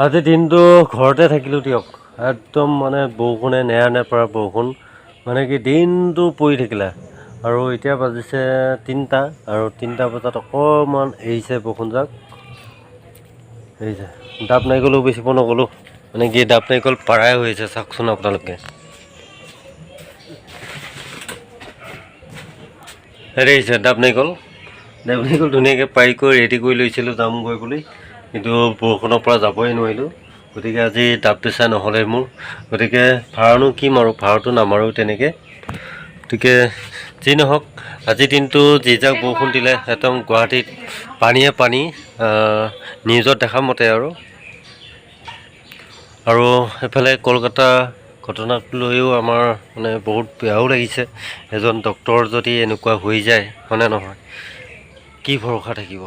আজি দিনটো ঘৰতে থাকিলোঁ দিয়ক। একদম মানে বৰষুণে নেৰা বৰষুণ মানে কি দিনটো পৰি থাকিলে। আৰু এতিয়া বাজিছে 3টা আৰু 3টা বজাত অকণমান এৰিছে বৰষুণজাক। এৰিছে। ডাব নাৰিকলো বেচিব নগ'লোঁ, মানে কি ডাব নাৰিকল পাৰাই হৈছে চাওকচোন আপোনালোকে। এৰিছে ডাব নাৰিকল ধুনীয়াকৈ পাৰি কৰি ৰেডি কৰি লৈছিলোঁ যামগৈ বুলি, কিন্তু বৰষুণৰ পৰা যাবই নোৱাৰিলোঁ। গতিকে আজি ডাব বেচা নহ'লে মোৰ, গতিকে ভাড়ানো কি মাৰোঁ, ভাড়াটো নামাৰোঁ তেনেকৈ। গতিকে যি নহওক আজিৰ দিনটো যি যাক বৰষুণ দিলে একদম গুৱাহাটীত পানীয়ে পানী, নিউজত দেখা মতে আৰু এইফালে কলকাতা ঘটনাক লৈও আমাৰ মানে বহুত বেয়াও লাগিছে। এজন ডক্তৰ যদি এনেকুৱা হৈ যায়, হয়নে নহয়, কি ভৰসা থাকিব।